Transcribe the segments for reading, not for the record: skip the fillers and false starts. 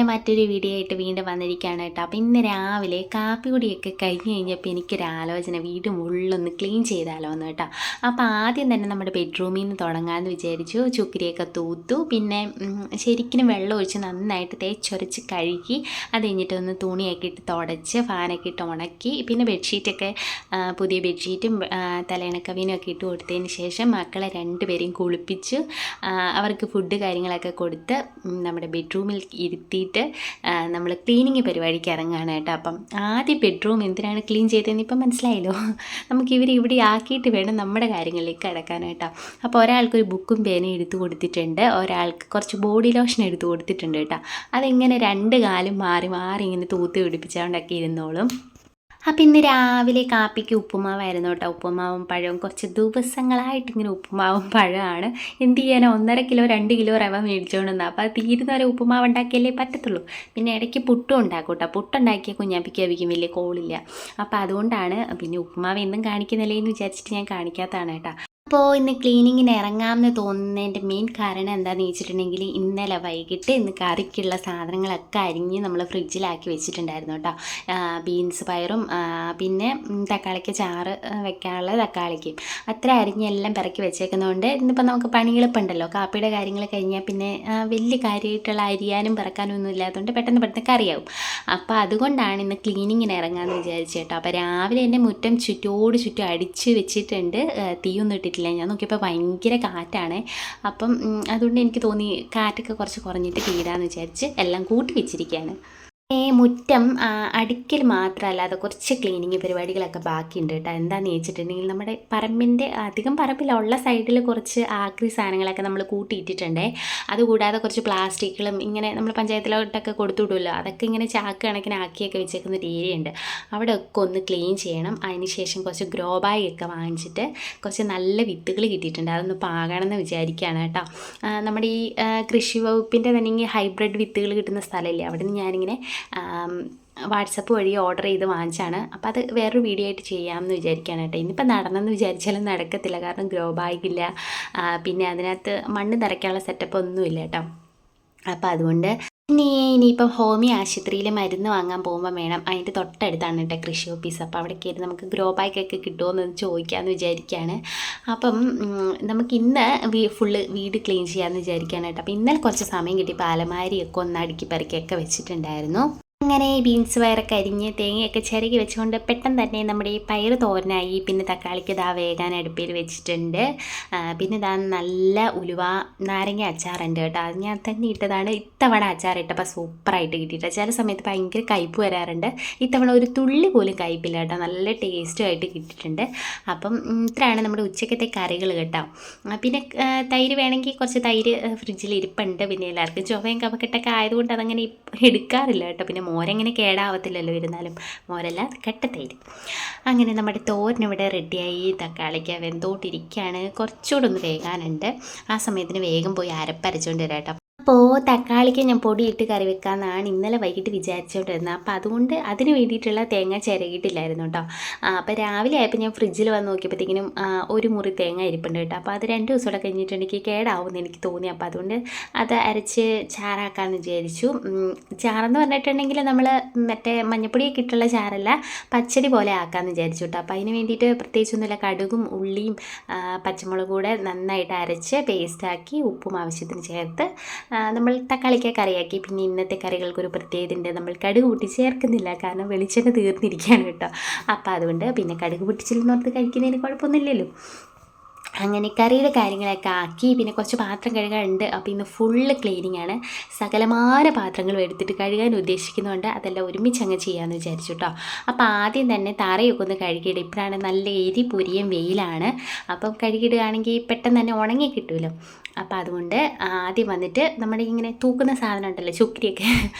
അങ്ങനെ മറ്റൊരു വീഡിയോ ആയിട്ട് വീണ്ടും വന്നിരിക്കുകയാണ് കേട്ടോ. അപ്പോൾ ഇന്ന് രാവിലെ കാപ്പി കുടിയൊക്കെ കഴിഞ്ഞ് കഴിഞ്ഞപ്പോൾ എനിക്കൊരു ആലോചന, വീട് മുള്ളൊന്ന് ക്ലീൻ ചെയ്താലോ എന്ന് കേട്ടോ. അപ്പോൾ ആദ്യം തന്നെ നമ്മുടെ ബെഡ്റൂമിൽ നിന്ന് തുടങ്ങാമെന്ന് വിചാരിച്ചു. ചുക്കിരിയൊക്കെ തൂത്തു, പിന്നെ ശരിക്കും വെള്ളം ഒഴിച്ച് നന്നായിട്ട് തേച്ചൊരച്ച് കഴുകി, അത് കഴിഞ്ഞിട്ടൊന്ന് തുണിയൊക്കെ ഇട്ട് തുടച്ച് ഫാനൊക്കെ ഇട്ട് ഉണക്കി, പിന്നെ ബെഡ്ഷീറ്റൊക്കെ പുതിയ ബെഡ്ഷീറ്റും തലയിണക്കവിനും ഒക്കെ ഇട്ട് കൊടുത്തതിന് ശേഷം മക്കളെ രണ്ടുപേരെയും കുളിപ്പിച്ച് അവർക്ക് ഫുഡ് കാര്യങ്ങളൊക്കെ കൊടുത്ത് നമ്മുടെ ബെഡ്റൂമിൽ ഇരുത്തിയിട്ട് നമ്മൾ ക്ലീനിങ് പരിപാടിക്ക് ഇറങ്ങുകയാണ് കേട്ടോ. അപ്പം ആദ്യം ബെഡ്റൂം എന്തിനാണ് ക്ലീൻ ചെയ്തതെന്ന് ഇപ്പം മനസ്സിലായല്ലോ. നമുക്ക് ഇവിടെ ആക്കിയിട്ട് വേണം നമ്മുടെ കാര്യങ്ങളിലേക്ക് കിടക്കാനായിട്ടോ. അപ്പോൾ ഒരാൾക്കൊരു ബുക്കും പേനയും എടുത്തു കൊടുത്തിട്ടുണ്ട്, ഒരാൾക്ക് കുറച്ച് ബോഡി ലോഷൻ എടുത്തു കൊടുത്തിട്ടുണ്ട് കേട്ടോ. അതിങ്ങനെ രണ്ട് കാലും മാറി മാറി ഇങ്ങനെ തൂത്ത് പിടിപ്പിച്ചുകൊണ്ടൊക്കെ ഇരുന്നോളും. അപ്പോൾ ഇന്ന് രാവിലെ കാപ്പിക്ക് ഉപ്പുമാവായിരുന്നു കേട്ടോ. ഉപ്പുമാവും പഴവും കുറച്ച് ദിവസങ്ങളായിട്ട് ഇങ്ങനെ ഉപ്പുമാവും പഴമാണ്. എന്ത് ചെയ്യാനോ, 1.5 കിലോ 2 കിലോ റവ മേടിച്ചുകൊണ്ട് വന്നാൽ അപ്പോൾ അത് തീരുന്നവരെ ഉപ്പുമാവ് ഉണ്ടാക്കിയല്ലേ പറ്റത്തുള്ളൂ. പിന്നെ ഇടയ്ക്ക് പുട്ടും ഉണ്ടാക്കും കേട്ടോ. പുട്ടുണ്ടാക്കിയ കുഞ്ഞാപ്പിക്ക് അവിക്കും വലിയ കോളില്ല. അപ്പോൾ അതുകൊണ്ടാണ് പിന്നെ ഉപ്പുമാവ് എന്നും കാണിക്കുന്നില്ലേ എന്ന് വിചാരിച്ചിട്ട് ഞാൻ കാണിക്കാത്തതാണ് കേട്ടോ. അപ്പോൾ ഇന്ന് ക്ലീനിങ്ങിന് ഇറങ്ങാമെന്ന് തോന്നുന്നതിൻ്റെ മെയിൻ കാരണം എന്താണെന്ന് വെച്ചിട്ടുണ്ടെങ്കിൽ, ഇന്നലെ വൈകിട്ട് ഇന്ന് കറിക്കുള്ള സാധനങ്ങളൊക്കെ അരിഞ്ഞ് നമ്മൾ ഫ്രിഡ്ജിലാക്കി വെച്ചിട്ടുണ്ടായിരുന്നു കേട്ടോ. ബീൻസ് പയറും പിന്നെ തക്കാളിക്ക് ചാറ് വെക്കാനുള്ള തക്കാളിക്കും അത്ര അരിഞ്ഞ് എല്ലാം പിറക്കി വെച്ചേക്കുന്നതുകൊണ്ട് ഇന്നിപ്പോൾ നമുക്ക് പണിയെളുപ്പമുണ്ടല്ലോ. കാപ്പിയുടെ കാര്യങ്ങൾ കഴിഞ്ഞാൽ പിന്നെ വലിയ കാര്യമായിട്ടുള്ള അരിയാനും പിറക്കാനും ഒന്നും ഇല്ലാത്തതുകൊണ്ട് പെട്ടെന്ന് കറിയാവും. അപ്പോൾ അതുകൊണ്ടാണ് ഇന്ന് ക്ലീനിങ്ങിന് ഇറങ്ങാമെന്ന് വിചാരിച്ചു കേട്ടോ. അപ്പോൾ രാവിലെ തന്നെ മുറ്റം ചുറ്റും അടിച്ച് വെച്ചിട്ടുണ്ട്. തീയൊന്നും ഇട്ടിട്ടില്ല. ഞാൻ നോക്കിയപ്പോൾ ഭയങ്കര കാറ്റാണ്. അപ്പം അതുകൊണ്ട് എനിക്ക് തോന്നി കാറ്റൊക്കെ കുറച്ച് കുറഞ്ഞിട്ട് തീരാമെന്ന് വിചാരിച്ച് എല്ലാം കൂട്ടി വെച്ചിരിക്കുകയാണ്. മുറ്റം അടിക്കൽ മാത്രമല്ലാതെ കുറച്ച് ക്ലീനിങ് പരിപാടികളൊക്കെ ബാക്കിയുണ്ട് കേട്ടോ. എന്താണെന്ന് വെച്ചിട്ടുണ്ടെങ്കിൽ, നമ്മുടെ പറമ്പിൻ്റെ അധികം പറമ്പിലുള്ള സൈഡിൽ കുറച്ച് ആക്രി സാധനങ്ങളൊക്കെ നമ്മൾ കൂട്ടിയിട്ടിട്ടുണ്ട്. അതുകൂടാതെ കുറച്ച് പ്ലാസ്റ്റിക്കുകളും ഇങ്ങനെ നമ്മൾ പഞ്ചായത്തിലോട്ടൊക്കെ കൊടുത്തു വിടുമല്ലോ, അതൊക്കെ ഇങ്ങനെ ചാക്ക് കണക്കിന് ആക്കിയൊക്കെ വെച്ചേക്കുന്ന ഒരു ഏരിയ ഉണ്ട്. അവിടെ ഒക്കെ ഒന്ന് ക്ലീൻ ചെയ്യണം. അതിനുശേഷം കുറച്ച് ഗ്രോ ബാഗ് ഒക്കെ വാങ്ങിച്ചിട്ട് കുറച്ച് നല്ല വിത്തുകൾ കിട്ടിയിട്ടുണ്ട്, അതൊന്ന് പാകണമെന്ന് വിചാരിക്കുകയാണ് കേട്ടോ. നമ്മുടെ ഈ കൃഷി വകുപ്പിൻ്റെ തന്നെ ഹൈബ്രിഡ് വിത്തുകൾ കിട്ടുന്ന സ്ഥലമില്ലേ, അവിടെ നിന്ന് ഞാനിങ്ങനെ വാട്സപ്പ് വഴി ഓർഡർ ചെയ്ത് വാങ്ങിച്ചാണ്. അപ്പോൾ അത് വേറൊരു വീഡിയോ ആയിട്ട് ചെയ്യാമെന്ന് വിചാരിക്കുകയാണ് കേട്ടോ. ഇനിയിപ്പോൾ നടണമെന്ന് വിചാരിച്ചാലും നടക്കത്തില്ല, കാരണം ഗ്രോ ബാഗില്ല, പിന്നെ അതിനകത്ത് മണ്ണ് നിറയ്ക്കാനുള്ള സെറ്റപ്പ് ഒന്നുമില്ല കേട്ടോ. അപ്പോൾ അതുകൊണ്ട് ഇനിയിപ്പം ഹോമിയോ ആശുപത്രിയിൽ മരുന്ന് വാങ്ങാൻ പോകുമ്പോൾ വേണം, അതിൻ്റെ തൊട്ടടുത്താണ് കേട്ടോ കൃഷി ഓഫീസ്. അപ്പോൾ അവിടെ കയറി നമുക്ക് ഗ്രോ ബാഗൊക്കെ കിട്ടുമോ എന്ന് ചോദിക്കാമെന്ന് വിചാരിക്കുകയാണ്. അപ്പം നമുക്ക് ഇന്ന് ഫുള്ള് വീട് ക്ലീൻ ചെയ്യാമെന്ന് വിചാരിക്കുകയാണ് കേട്ടോ. അപ്പോൾ ഇന്നലെ കുറച്ച് സമയം കിട്ടിയപ്പോൾ അലമാരിയൊക്കെ ഒന്ന് അടുക്കി പെറുക്കിയൊക്കെ വെച്ചിട്ടുണ്ടായിരുന്നു. അങ്ങനെ ബീൻസ് പയറൊക്കെ അരിഞ്ഞ് തേങ്ങയൊക്കെ ചിരകി വെച്ചുകൊണ്ട് പെട്ടെന്ന് തന്നെ നമ്മുടെ ഈ പയർ തോരനായി. പിന്നെ തക്കാളിക്ക് ഇതാ വേകാൻ അടുപ്പിൽ വെച്ചിട്ടുണ്ട്. പിന്നെ ഇതാ നല്ല ഉലുവ നാരങ്ങ അച്ചാറുണ്ട് കേട്ടോ. അത് ഞാൻ തന്നെ ഇട്ടതാണ്. ഇത്തവണ അച്ചാർ ഇട്ടപ്പോൾ സൂപ്പറായിട്ട് കിട്ടിയിട്ട്. ചില സമയത്ത് ഭയങ്കര കയ്പ്പ് വരാറുണ്ട്, ഇത്തവണ ഒരു തുള്ളി പോലും കയ്പ്പില്ല കേട്ടോ. നല്ല ടേസ്റ്റുമായിട്ട് കിട്ടിയിട്ടുണ്ട്. അപ്പം ഇത്രയാണ് നമ്മുടെ ഉച്ചക്കത്തെ കറികൾ കേട്ടോ. പിന്നെ തൈര് വേണമെങ്കിൽ കുറച്ച് തൈര് ഫ്രിഡ്ജിൽ ഇരിപ്പുണ്ട്. പിന്നെ എല്ലാവർക്കും ചുവയും കഫക്കെട്ടൊക്കെ ആയതുകൊണ്ട് അതങ്ങനെ എടുക്കാറില്ല കേട്ടോ. പിന്നെ മോരെങ്ങനെ കേടാവത്തില്ലല്ലോ ഇരുന്നാലും, മോരല്ല കട്ടത്തൈര്. അങ്ങനെ നമ്മുടെ തോരൻ ഇവിടെ റെഡിയായി. തക്കാളിക്ക് വെന്തോട്ടിരിക്കുകയാണ്, കുറച്ചുകൂടെ ഒന്ന് വേകാനുണ്ട്. ആ സമയത്തിന് വേഗം പോയി അരപ്പരച്ചുകൊണ്ട് വരാം കേട്ടോ. അപ്പോൾ തക്കാളിക്ക് ഞാൻ പൊടിയിട്ട് കറി വെക്കാമെന്നാണ് ഇന്നലെ വൈകിട്ട് വിചാരിച്ചുകൊണ്ടിരുന്നത്. അപ്പോൾ അതുകൊണ്ട് അതിന് വേണ്ടിയിട്ടുള്ള തേങ്ങ ചിരകിയിട്ടില്ലായിരുന്നു കേട്ടോ. അപ്പോൾ രാവിലെ ആയപ്പോൾ ഞാൻ ഫ്രിഡ്ജിൽ വന്ന് നോക്കിയപ്പോഴത്തേക്കിനും ഒരു മുറി തേങ്ങ ഇരിപ്പുണ്ട് കേട്ടോ. അപ്പോൾ അത് 2 ദിവസം കൂടെ കഴിഞ്ഞിട്ടുണ്ടെങ്കിൽ കേടാവുമെന്ന് എനിക്ക് തോന്നി. അപ്പോൾ അതുകൊണ്ട് അത് അരച്ച് ചാറാക്കാമെന്ന് വിചാരിച്ചു. ചാറെന്ന് പറഞ്ഞിട്ടുണ്ടെങ്കിൽ നമ്മൾ മറ്റേ മഞ്ഞപ്പൊടിയൊക്കെ ഇട്ടുള്ള ചാറല്ല, പച്ചടി പോലെ ആക്കാമെന്ന് വിചാരിച്ചു കേട്ടോ. അപ്പോൾ അതിന് വേണ്ടിയിട്ട് പ്രത്യേകിച്ചൊന്നുമില്ല, കടുകും ഉള്ളിയും പച്ചമുളകും കൂടെ നന്നായിട്ട് അരച്ച് പേസ്റ്റാക്കി ഉപ്പും ആവശ്യത്തിന് ചേർത്ത് നമ്മൾ തക്കാളിക്ക് കറിയാക്കി. പിന്നെ ഇന്നത്തെ കറികൾക്കൊരു പ്രത്യേകത ഉണ്ട്, നമ്മൾ കടുക് പൊട്ടി ചേർക്കുന്നില്ല, കാരണം വെളിച്ചെണ്ണ തീർന്നിരിക്കുകയാണ് കേട്ടോ. അപ്പോൾ അതുകൊണ്ട് പിന്നെ കടുക് പൊട്ടിച്ചില്ലെന്നോർത്ത് കഴിക്കുന്നതിന് കുഴപ്പമൊന്നുമില്ലല്ലോ. അങ്ങനെ കറിയുടെ കാര്യങ്ങളൊക്കെ ആക്കി. പിന്നെ കുറച്ച് പാത്രം കഴുകാനുണ്ട്. അപ്പോൾ ഇന്ന് ഫുള്ള് ക്ലീനിങ് ആണ്. സകലമായ പാത്രങ്ങളും എടുത്തിട്ട് കഴുകാൻ ഉദ്ദേശിക്കുന്നുണ്ട്. അതെല്ലാം ഒരുമിച്ച് അങ്ങ് ചെയ്യാമെന്ന് വിചാരിച്ചു കേട്ടോ. അപ്പോൾ ആദ്യം തന്നെ തറയൊക്കെ ഒന്ന് കഴുകിയിടും. ഇപ്പോഴാണ് നല്ല പൊരിയും വെയിലാണ്. അപ്പം കഴുകിയിടുകയാണെങ്കിൽ പെട്ടെന്ന് തന്നെ ഉണങ്ങി കിട്ടുമല്ലോ. അപ്പോൾ അതുകൊണ്ട് ആദ്യം വന്നിട്ട് നമ്മുടെ ഇങ്ങനെ തൂക്കുന്ന സാധനം ഉണ്ടല്ലോ, ചുക്കരിയൊക്കെ,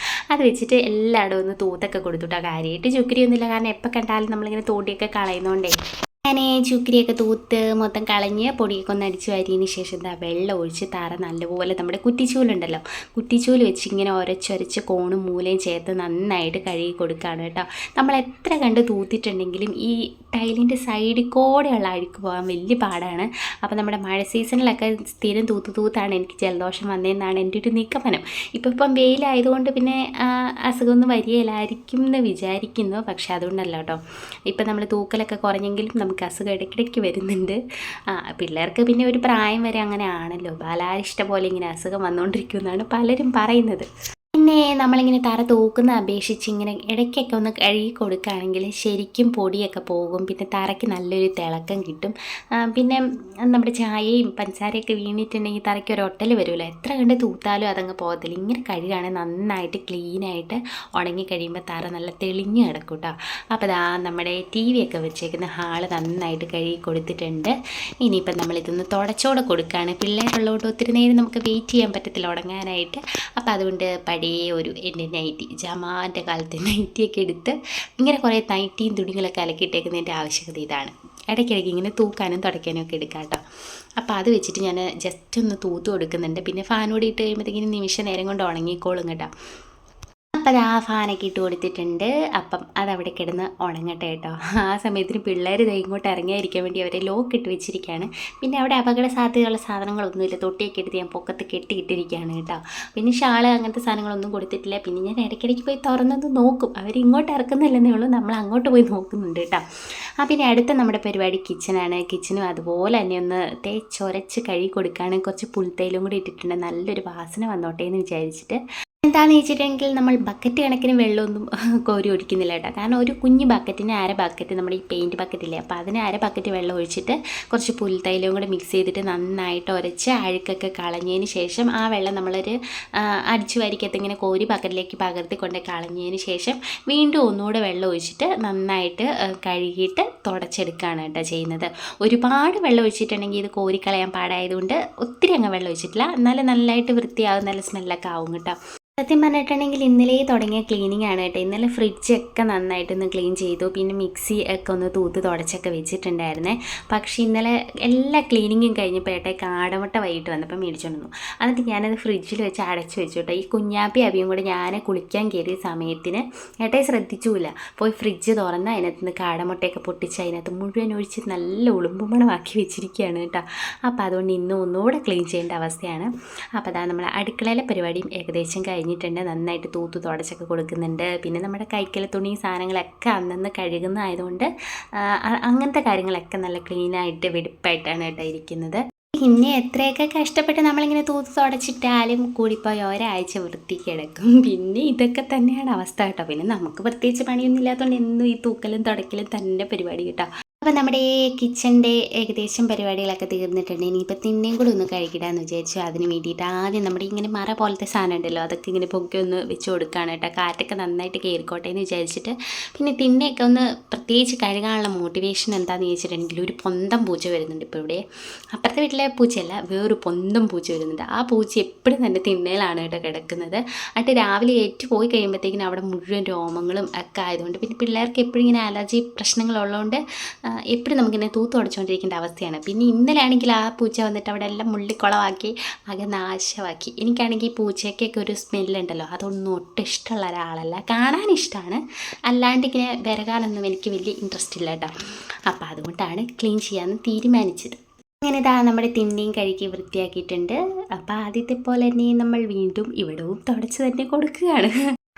അത് വെച്ചിട്ട് എല്ലായിടവും ഒന്ന് തൂത്തൊക്കെ കൊടുത്തുട്ടോ. കാര്യമായിട്ട് ചുക്കരിയൊന്നുമില്ല, കാരണം എപ്പോൾ കണ്ടാലും നമ്മളിങ്ങനെ തോണ്ടിയൊക്കെ കളയുന്നതുകൊണ്ടേ ഞാൻ ചുക്കിരിയൊക്കെ തൂത്ത് മൊത്തം കളഞ്ഞ് പൊടിയൊക്കെ ഒന്ന് അടിച്ച് വാരിയതിന് ശേഷം എന്താ വെള്ളം ഒഴിച്ച് തറ നല്ലപോലെ നമ്മുടെ കുറ്റിച്ചൂലുണ്ടല്ലോ, കുറ്റിച്ചൂല് വെച്ച് ഇങ്ങനെ ഒരച്ചൊരച്ച് കോണും മൂലയും ചേർത്ത് നന്നായിട്ട് കഴുകി കൊടുക്കുകയാണ് കേട്ടോ. നമ്മൾ എത്ര കണ്ട് തൂത്തിട്ടുണ്ടെങ്കിലും ഈ ടൈലിൻ്റെ സൈഡിൽ കൂടെയുള്ള അഴുക്ക് പോകാൻ വലിയ പാടാണ്. അപ്പോൾ നമ്മുടെ മഴ സീസണിലൊക്കെ സ്ഥിരം തൂത്താണ് എനിക്ക് ജലദോഷം വന്നതെന്നാണ് എൻ്റെ ഒരു നിഗമനം. ഇപ്പം വെയിലായതുകൊണ്ട് പിന്നെ അസുഖമൊന്നും വരികയില്ലായിരിക്കും എന്ന് വിചാരിക്കുന്നു. പക്ഷെ അതുകൊണ്ടല്ല കേട്ടോ, ഇപ്പം നമ്മൾ തൂക്കലൊക്കെ കുറഞ്ഞെങ്കിലും നമുക്ക് അസുഖം ഇടയ്ക്കിടയ്ക്ക് വരുന്നുണ്ട്. പിള്ളേർക്ക് പിന്നെ ഒരു പ്രായം വരെ അങ്ങനെ ആണല്ലോ, ബാലാരിഷ്ട പോലെ ഇങ്ങനെ അസുഖം വന്നുകൊണ്ടിരിക്കുമെന്നാണ് പലരും പറയുന്നത്. പിന്നെ നമ്മളിങ്ങനെ തറ തൂക്കുന്ന അപേക്ഷിച്ച് ഇങ്ങനെ ഇടയ്ക്കൊക്കെ ഒന്ന് കഴുകി കൊടുക്കുകയാണെങ്കിൽ ശരിക്കും പൊടിയൊക്കെ പോകും. പിന്നെ തറയ്ക്ക് നല്ലൊരു തിളക്കം കിട്ടും. പിന്നെ നമ്മുടെ ചായയും പഞ്ചസാരയൊക്കെ വീണിട്ടുണ്ടെങ്കിൽ തറയ്ക്ക് ഒരു ഒട്ടൽ വരുമല്ലോ, എത്ര കണ്ട് തൂത്താലും അതങ്ങ് പോകത്തില്ല. ഇങ്ങനെ കഴുകുകയാണെങ്കിൽ നന്നായിട്ട് ക്ലീനായിട്ട് ഉണങ്ങി കഴിയുമ്പോൾ തറ നല്ല തെളിഞ്ഞ് കിടക്കും കേട്ടോ. അപ്പോൾ അതാ നമ്മുടെ TV ഒക്കെ വെച്ചേക്കുന്ന ഹാള് നന്നായിട്ട് കഴുകി കൊടുത്തിട്ടുണ്ട്. ഇനിയിപ്പം നമ്മളിതൊന്ന് തുടച്ചോടെ കൊടുക്കുകയാണ്. പിള്ളേരുള്ളതുകൊണ്ട് ഒത്തിരി നേരം നമുക്ക് വെയിറ്റ് ചെയ്യാൻ പറ്റത്തില്ല ഉണങ്ങാനായിട്ട്. അപ്പോൾ അതുകൊണ്ട് ഒരു എൻ്റെ നൈറ്റി, ജമാൻ്റെ കാലത്തെ നൈറ്റിയൊക്കെ എടുത്ത് ഇങ്ങനെ കുറേ നൈറ്റിയും തുണികളൊക്കെ അലക്കിയിട്ടേക്കുന്നതിൻ്റെ ആവശ്യകത ഇതാണ്. ഇടയ്ക്കിടയ്ക്ക് ഇങ്ങനെ തൂക്കാനും തുടയ്ക്കാനും ഒക്കെ എടുക്കാം കേട്ടോ. അപ്പോൾ അത് വെച്ചിട്ട് ഞാൻ ജസ്റ്റ് ഒന്ന് തൂത്ത് കൊടുക്കുന്നുണ്ട്. പിന്നെ ഫാനോട് ഇട്ട് കഴിയുമ്പോഴത്തേക്കിനും നിമിഷ നേരം കൊണ്ട് ഉണങ്ങിക്കോളും കേട്ടോ. അപ്പം അത് ഫാനൊക്കെ ഇട്ട് കൊടുത്തിട്ടുണ്ട്. അപ്പം അതവിടെ കിടന്ന് ഉണങ്ങട്ടെ കേട്ടോ. ആ സമയത്തിന് പിള്ളേർ ഇങ്ങോട്ട് ഇറങ്ങിയിരിക്കാൻ വേണ്ടി അവരെ ലോക്ക് ഇട്ട് വെച്ചിരിക്കുകയാണ്. പിന്നെ അവിടെ അപകട സാധ്യതയുള്ള സാധനങ്ങളൊന്നുമില്ല, തൊട്ടിയൊക്കെ എടുത്ത് ഞാൻ പൊക്കത്ത് കെട്ടിയിട്ടിരിക്കുകയാണ് കേട്ടോ. പിന്നെ ഷാള് അങ്ങനത്തെ സാധനങ്ങളൊന്നും കൊടുത്തിട്ടില്ല. പിന്നെ ഞാൻ ഇടയ്ക്കിടയ്ക്ക് പോയി തുറന്നത് നോക്കും, അവരിങ്ങോട്ട് ഇറക്കുന്നില്ലെന്നേ ഉള്ളൂ, നമ്മൾ അങ്ങോട്ട് പോയി നോക്കുന്നുണ്ട് കേട്ടോ. പിന്നെ അടുത്ത നമ്മുടെ പരിപാടി കിച്ചനാണ്. കിച്ചനും അതുപോലെ തന്നെ ഒന്ന് തേച്ചൊരച്ച് കഴുകി കൊടുക്കുകയാണ്. കുറച്ച് പുൽത്തൈലും കൂടി ഇട്ടിട്ടുണ്ട്, നല്ലൊരു വാസന വന്നോട്ടെ എന്ന് വിചാരിച്ചിട്ട്. എന്താണെന്ന് വെച്ചിട്ടുണ്ടെങ്കിൽ നമ്മൾ ബക്കറ്റ് കണക്കിന് വെള്ളമൊന്നും കോരി ഒഴിക്കുന്നില്ല കേട്ടോ. കാരണം ഒരു കുഞ്ഞ് ബക്കറ്റിന് അര ബക്കറ്റ്, നമ്മുടെ ഈ പെയിൻറ്റ് ബക്കറ്റില്ലേ, അപ്പോൾ അതിന് അര ബക്കറ്റ് വെള്ളം ഒഴിച്ചിട്ട് കുറച്ച് പുൽത്തൈലവും കൂടെ മിക്സ് ചെയ്തിട്ട് നന്നായിട്ട് ഉരച്ച് അഴുക്കൊക്കെ കളഞ്ഞതിന് ശേഷം ആ വെള്ളം നമ്മളൊരു അടിച്ചു വാരിക്കകത്ത് ഇങ്ങനെ കോരി ബക്കറ്റിലേക്ക് പകർത്തി കൊണ്ട് കളഞ്ഞതിന് ശേഷം വീണ്ടും ഒന്നുകൂടെ വെള്ളം ഒഴിച്ചിട്ട് നന്നായിട്ട് കഴുകിയിട്ട് തുടച്ചെടുക്കുകയാണ് കേട്ടോ ചെയ്യുന്നത്. ഒരുപാട് വെള്ളം ഒഴിച്ചിട്ടുണ്ടെങ്കിൽ ഇത് കോരിക്കളയാൻ പാടായതുകൊണ്ട് ഒത്തിരി അങ്ങ് വെള്ളം ഒഴിച്ചിട്ടില്ല, എന്നാലും നല്ലതായിട്ട് വൃത്തിയാവും, നല്ല സ്മെല്ലൊക്കെ ആവും കേട്ടോ. സത്യം പറഞ്ഞിട്ടുണ്ടെങ്കിൽ ഇന്നലെ തുടങ്ങിയ ക്ലീനിങ് ആണ് കേട്ടോ. ഇന്നലെ ഫ്രിഡ്ജൊക്കെ നന്നായിട്ടൊന്ന് ക്ലീൻ ചെയ്തു. പിന്നെ മിക്സി ഒക്കെ ഒന്ന് തൂത്ത് തുടച്ചൊക്കെ വെച്ചിട്ടുണ്ടായിരുന്നേ. പക്ഷേ ഇന്നലെ എല്ലാ ക്ലീനിങ്ങും കഴിഞ്ഞപ്പോഴേട്ടെ കാടമുട്ട വൈകിട്ട് വന്നപ്പോൾ മേടിച്ചുകൊണ്ട് വന്നു. എന്നിട്ട് ഞാനത് ഫ്രിഡ്ജിൽ വെച്ച് അടച്ചു വെച്ചു കേട്ടോ. ഈ കുഞ്ഞാപ്പി അവിയും കൂടെ ഞാൻ കുളിക്കാൻ കയറിയ സമയത്തിന് ഏട്ടായി ശ്രദ്ധിച്ചില്ല, പോയി ഫ്രിഡ്ജ് തുറന്ന് അതിനകത്ത് നിന്ന് കാടമുട്ടയൊക്കെ പൊട്ടിച്ച് അതിനകത്ത് മുഴുവൻ ഒഴിച്ച് നല്ല ഉളുമ്പുമണമാക്കി വെച്ചിരിക്കുകയാണ് കേട്ടോ. അപ്പോൾ അതുകൊണ്ട് ഇന്നും ഒന്നുകൂടെ ക്ലീൻ ചെയ്യേണ്ട അവസ്ഥയാണ്. അപ്പോൾ അതാ നമ്മൾ അടുക്കളയിലെ പരിപാടിയും ഏകദേശം കഴിഞ്ഞിട്ടുണ്ട്. നന്നായിട്ട് തൂത്ത് തുടച്ചൊക്കെ കൊടുക്കുന്നുണ്ട്. പിന്നെ നമ്മുടെ കൈക്കല തുണി സാധനങ്ങളൊക്കെ അന്നന്ന് കഴുകുന്നതായതുകൊണ്ട് അങ്ങനത്തെ കാര്യങ്ങളൊക്കെ നല്ല ക്ലീനായിട്ട് വെടിപ്പായിട്ടാണ് കേട്ടോ ഇരിക്കുന്നത്. പിന്നെ എത്രയൊക്കെ കഷ്ടപ്പെട്ട് നമ്മളിങ്ങനെ തൂത്ത് തുടച്ചിട്ടാലും കൂടിപ്പോയി ഒരാഴ്ച വൃത്തിക്ക് കിടക്കും. പിന്നെ ഇതൊക്കെ തന്നെയാണ് അവസ്ഥ കേട്ടോ. പിന്നെ നമുക്ക് പ്രത്യേകിച്ച് പണിയൊന്നും ഇല്ലാത്തതുകൊണ്ട് എന്നും ഈ തൂക്കലും തുടക്കലും തന്നെ പരിപാടി കേട്ടോ. അപ്പോൾ നമ്മുടെ കിച്ചൻ്റെ ഏകദേശം പരിപാടികളൊക്കെ തീർന്നിട്ടുണ്ട്. ഇനിയിപ്പോൾ തിന്നേയും കൂടെ ഒന്ന് കഴുകിടാന്ന് വിചാരിച്ചു. അതിന് വേണ്ടിയിട്ട് ആദ്യം നമ്മുടെ ഇങ്ങനെ മറ പോലത്തെ സാധനം ഉണ്ടല്ലോ, അതൊക്കെ ഇങ്ങനെ പൊക്കി ഒന്ന് വെച്ച് കൊടുക്കുകയാണ് കേട്ടോ. കാറ്റൊക്കെ നന്നായിട്ട് കയറിക്കോട്ടെ എന്ന് വിചാരിച്ചിട്ട്. പിന്നെ തിന്നയൊക്കെ ഒന്ന് പ്രത്യേകിച്ച് കഴുകാനുള്ള മോട്ടിവേഷൻ എന്താണെന്ന് ചോദിച്ചിട്ടുണ്ടെങ്കിൽ ഒരു പൊന്തം പൂച്ച വരുന്നുണ്ട് ഇപ്പോൾ ഇവിടെ. അപ്പുറത്തെ വീട്ടിലെ പൂച്ചയല്ല, വേറൊരു പൊന്തം പൂച്ച വരുന്നുണ്ട്. ആ പൂച്ച എപ്പോഴും തന്നെ തിന്നയിലാണ് കേട്ടോ കിടക്കുന്നത്. എന്നിട്ട് രാവിലെ ഏറ്റു പോയി കഴിയുമ്പോഴത്തേക്കിനും അവിടെ മുഴുവൻ രോമങ്ങളും ഒക്കെ ആയതുകൊണ്ട് പിന്നെ പിള്ളേർക്ക് എപ്പോഴും ഇങ്ങനെ അലർജി പ്രശ്നങ്ങളുള്ളതുകൊണ്ട് എപ്പോഴും നമുക്കിങ്ങനെ തൂത്ത് തുടച്ചുകൊണ്ടിരിക്കേണ്ട അവസ്ഥയാണ്. പിന്നെ ഇന്നലെ ആണെങ്കിൽ ആ പൂച്ച വന്നിട്ട് അവിടെ എല്ലാം മുള്ളിക്കുളമാക്കി ആകെ നാശമാക്കി. എനിക്കാണെങ്കിൽ ഈ പൂച്ചയ്ക്കൊക്കെ ഒരു സ്മെല്ലുണ്ടല്ലോ, അതൊന്നും ഒട്ടും ഇഷ്ടമുള്ള ഒരാളല്ല. കാണാൻ ഇഷ്ടമാണ്, അല്ലാണ്ട് ഇങ്ങനെ വിരകാനൊന്നും എനിക്ക് വലിയ ഇൻട്രസ്റ്റ് ഇല്ല കേട്ടോ. അപ്പോൾ അതുകൊണ്ടാണ് ക്ലീൻ ചെയ്യാമെന്ന് തീരുമാനിച്ചത്. അങ്ങനെ ഇതാ നമ്മുടെ തിന്നയും കഴുകി വൃത്തിയാക്കിയിട്ടുണ്ട്. അപ്പോൾ ആദ്യത്തെ പോലെ തന്നെ നമ്മൾ വീണ്ടും ഇവിടവും തുടച്ച് തന്നെ കൊടുക്കുകയാണ്.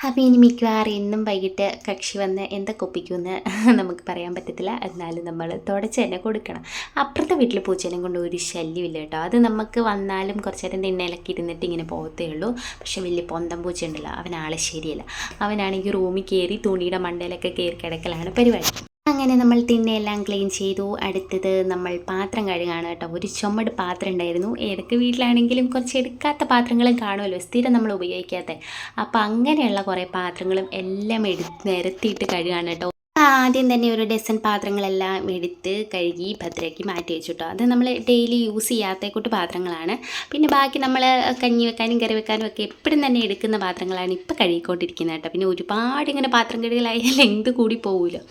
അപ്പോൾ ഇനി മിക്കവാറും എന്നും വൈകിട്ട് കക്ഷി വന്ന് എന്തൊക്കെ ഒപ്പിക്കുമെന്ന് നമുക്ക് പറയാൻ പറ്റത്തില്ല. എന്നാലും നമ്മൾ തുടച്ച് തന്നെ കൊടുക്കണം. അപ്പുറത്തെ വീട്ടിൽ പൂച്ചേനെ കൊണ്ട് ഒരു ശല്യമില്ല കേട്ടോ. അത് നമുക്ക് വന്നാലും കുറച്ച് നേരം തിണ്ണയിലൊക്കെ ഇരുന്നിട്ട് ഇങ്ങനെ പോകത്തേ ഉള്ളൂ. പക്ഷേ വലിയ പൊന്തം പൂച്ച ഉണ്ടല്ലോ, അവനാളെ ശരിയല്ല. അവനാണെങ്കിൽ റൂമിൽ കയറി തുണിയുടെ മണ്ടയിലൊക്കെ കയറി കിടക്കലാണ് പരിപാടി. അങ്ങനെ നമ്മൾ തിന്നെല്ലാം ക്ലീൻ ചെയ്തു. അടുത്തത് നമ്മൾ പാത്രം കഴുകാണ് കേട്ടോ. ഒരു ചുമട് പാത്രം ഉണ്ടായിരുന്നു. ഏതൊക്കെ വീട്ടിലാണെങ്കിലും കുറച്ച് എടുക്കാത്ത പാത്രങ്ങളും കാണുമല്ലോ, സ്ഥിരം നമ്മൾ ഉപയോഗിക്കാത്ത. അപ്പോൾ അങ്ങനെയുള്ള കുറേ പാത്രങ്ങളും എല്ലാം നിരത്തിയിട്ട് കഴുകാണ് കേട്ടോ. ആദ്യം തന്നെ ഒരു ഡസൻ പാത്രങ്ങളെല്ലാം എടുത്ത് കഴുകി ഭദ്രയ്ക്ക് മാറ്റി വെച്ചു കേട്ടോ. അത് നമ്മൾ ഡെയിലി യൂസ് ചെയ്യാത്തേക്കൂട്ട് പാത്രങ്ങളാണ്. പിന്നെ ബാക്കി നമ്മൾ കഞ്ഞി വെക്കാനും കറി വെക്കാനും ഒക്കെ എപ്പോഴും തന്നെ എടുക്കുന്ന പാത്രങ്ങളാണ് ഇപ്പോൾ കഴുകിക്കൊണ്ടിരിക്കുന്നത് കേട്ടോ. പിന്നെ ഒരുപാട് ഇങ്ങനെ പാത്രം കഴുകലായാലും ലെങ്ത് കൂടി പോകുമല്ലോ.